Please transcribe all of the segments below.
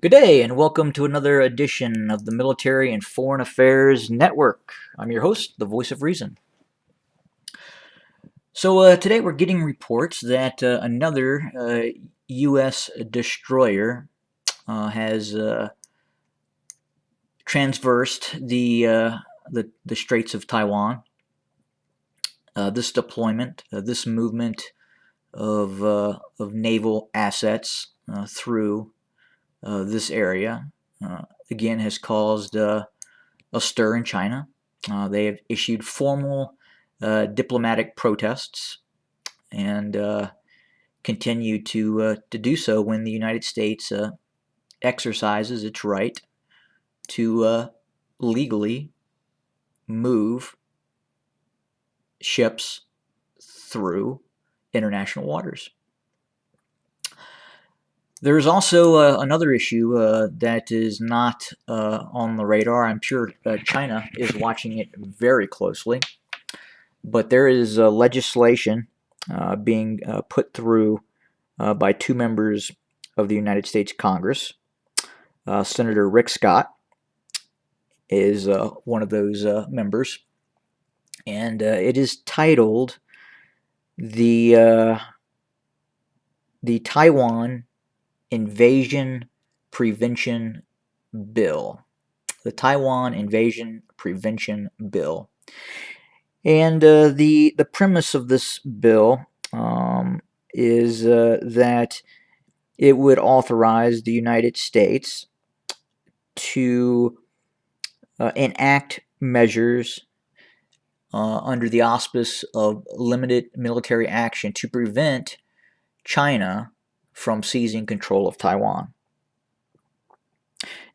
Good day, and welcome to another edition of the Military and Foreign Affairs Network. I'm your host, the Voice of Reason. So today we're getting reports that another U.S. destroyer has transversed the Straits of Taiwan. This deployment, this movement of naval assets through this area, again has caused a stir in China. They have issued formal diplomatic protests and continue to do so when the United States exercises its right to legally move ships through international waters. There's also another issue that is not on the radar. I'm sure China is watching it very closely, but there is legislation being put through by two members of the United States Congress. Senator Rick Scott is one of those members, and it is titled the Taiwan Invasion Prevention Bill. The Taiwan Invasion Prevention Bill. And the premise of this bill is that it would authorize the United States to enact measures under the auspice of limited military action to prevent China from seizing control of Taiwan.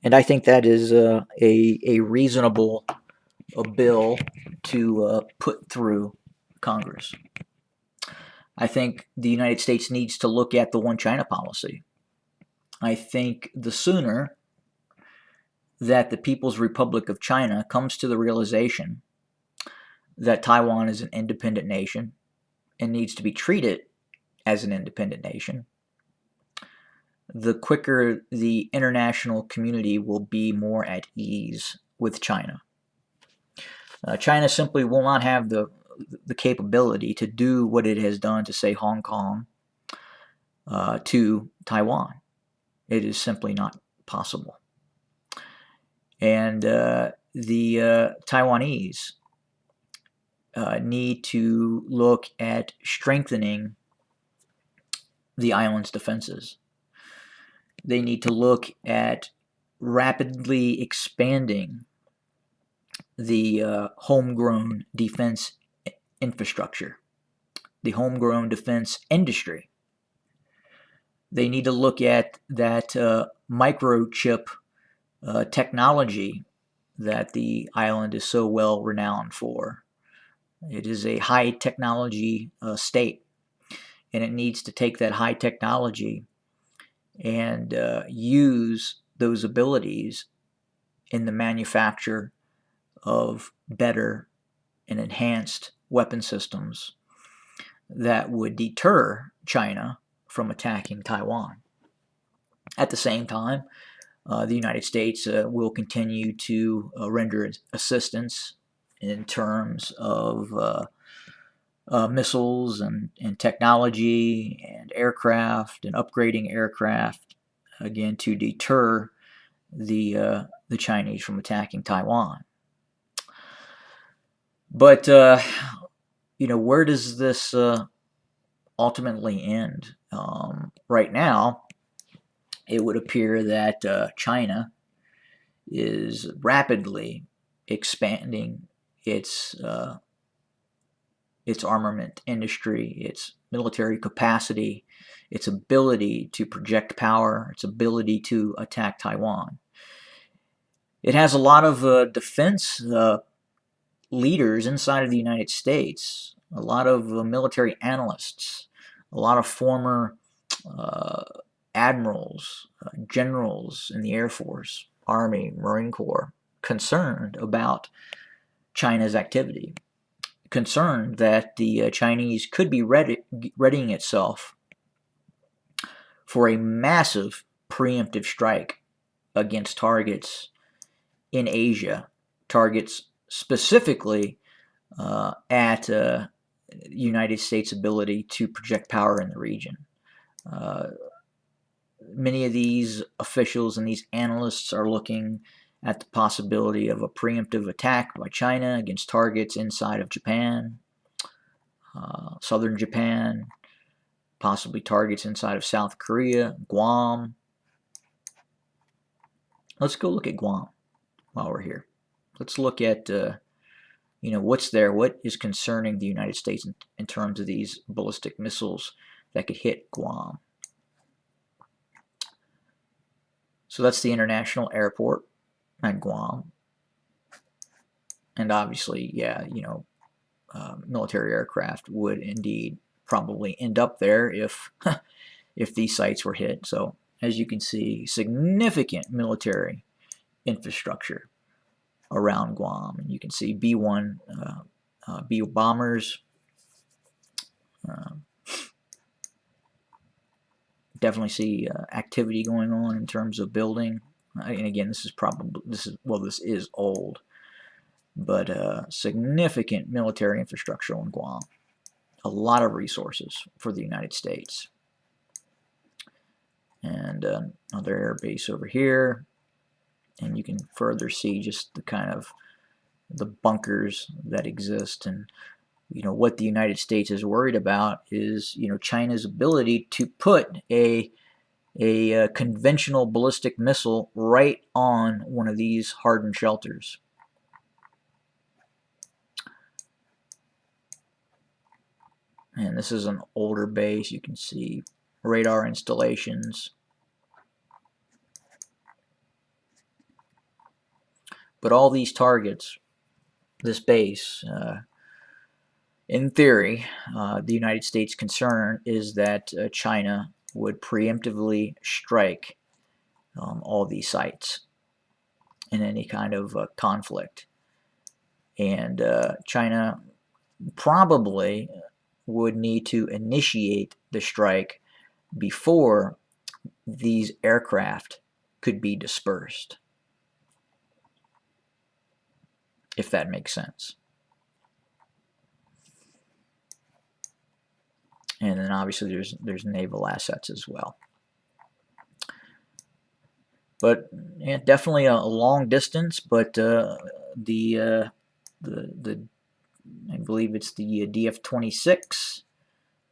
And I think that is a reasonable bill to put through Congress. I think the United States needs to look at the one China policy. I think the sooner that the People's Republic of China comes to the realization that Taiwan is an independent nation and needs to be treated as an independent nation, the quicker the international community will be more at ease with China. China simply will not have the capability to do what it has done to, say, Hong Kong to Taiwan. It is simply not possible. And the Taiwanese need to look at strengthening the island's defenses. They need to look at rapidly expanding the homegrown defense infrastructure, the homegrown defense industry. They need to look at that microchip technology that the island is so well renowned for. It is a high technology state, and it needs to take that high technology and use those abilities in the manufacture of better and enhanced weapon systems that would deter China from attacking Taiwan. At the same time, the United States will continue to render assistance in terms of missiles and technology and aircraft and upgrading aircraft, again, to deter the Chinese from attacking Taiwan. But, where does this ultimately end? Right now, it would appear that China is rapidly expanding its armament industry, its military capacity, its ability to project power, its ability to attack Taiwan. It has a lot of defense leaders inside of the United States, a lot of military analysts, a lot of former admirals, generals in the Air Force, Army, Marine Corps, concerned about China's activity, concerned that the Chinese could be readying itself for a massive preemptive strike against targets in Asia, targets specifically at United States' ability to project power in the region. Many of these officials and these analysts are looking at the possibility of a preemptive attack by China against targets inside of Japan, southern Japan, possibly targets inside of South Korea, Guam. Let's go look at Guam while we're here. Let's look at what's there, what is concerning the United States in terms of these ballistic missiles that could hit Guam. So that's the international airport at Guam. And obviously, military aircraft would indeed probably end up there if if these sites were hit. So as you can see, significant military infrastructure around Guam. And you can see B-1 B bombers. Definitely see activity going on in terms of building. And again, this is old, but significant military infrastructure on Guam. A lot of resources for the United States. And another air base over here. And you can further see just the kind of the bunkers that exist. And what the United States is worried about is China's ability to put a conventional ballistic missile right on one of these hardened shelters. And this is an older base. You can see radar installations. But all these targets, this base, in theory, the United States' concern is that China would preemptively strike all these sites in any kind of conflict. And China probably would need to initiate the strike before these aircraft could be dispersed, if that makes sense. And then obviously there's naval assets as well. But yeah, definitely a long distance. But the I believe it's the DF-26.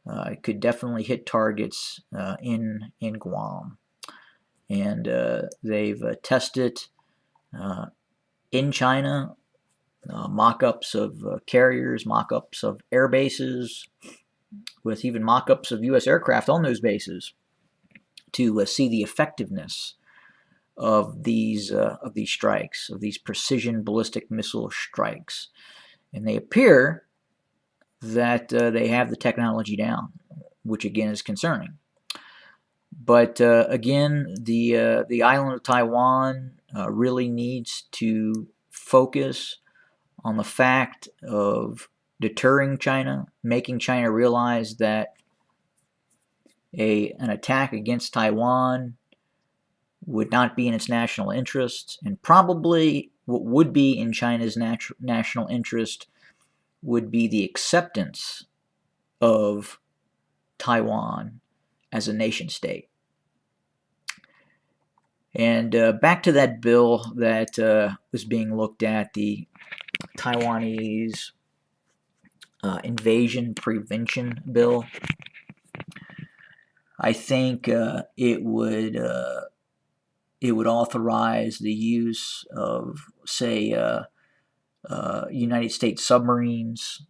It could definitely hit targets in Guam, and they've tested in China mock-ups of carriers, mock-ups of air bases, with even mock-ups of U.S. aircraft on those bases to see the effectiveness of these strikes, of these precision ballistic missile strikes. And they appear that they have the technology down, which again is concerning. But again, the island of Taiwan really needs to focus on the fact of deterring China, making China realize that an attack against Taiwan would not be in its national interest, and probably what would be in China's national interest would be the acceptance of Taiwan as a nation state. And back to that bill that was being looked at, the Taiwanese invasion prevention bill. I think it would authorize the use of, say, United States submarines,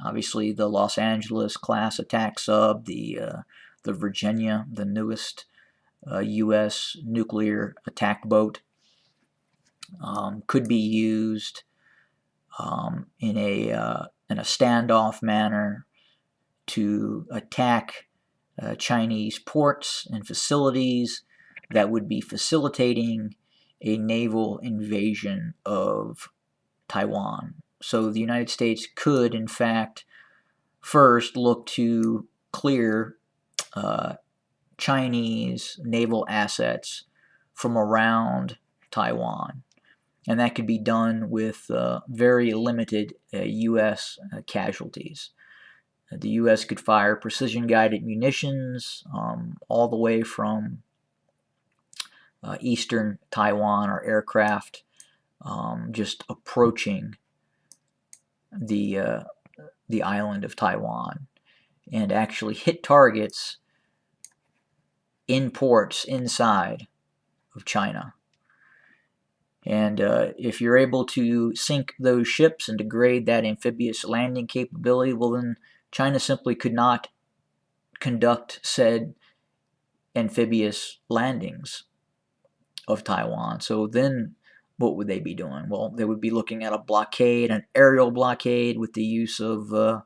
obviously the Los Angeles class attack sub, the Virginia, the newest U.S. nuclear attack boat, could be used in a standoff manner to attack Chinese ports and facilities that would be facilitating a naval invasion of Taiwan. So the United States could, in fact, first look to clear Chinese naval assets from around Taiwan. And that could be done with very limited U.S. Casualties. The U.S. could fire precision-guided munitions all the way from eastern Taiwan, or aircraft just approaching the island of Taiwan, and actually hit targets in ports inside of China. And if you're able to sink those ships and degrade that amphibious landing capability, well, then China simply could not conduct said amphibious landings of Taiwan. So then what would they be doing? Well, they would be looking at a blockade, an aerial blockade with the use of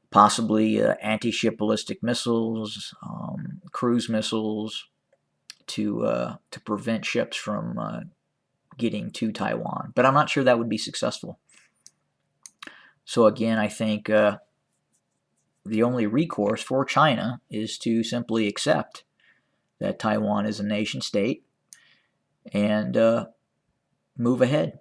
possibly anti-ship ballistic missiles, cruise missiles to prevent ships from getting to Taiwan. But I'm not sure that would be successful. So again, I think the only recourse for China is to simply accept that Taiwan is a nation state and move ahead.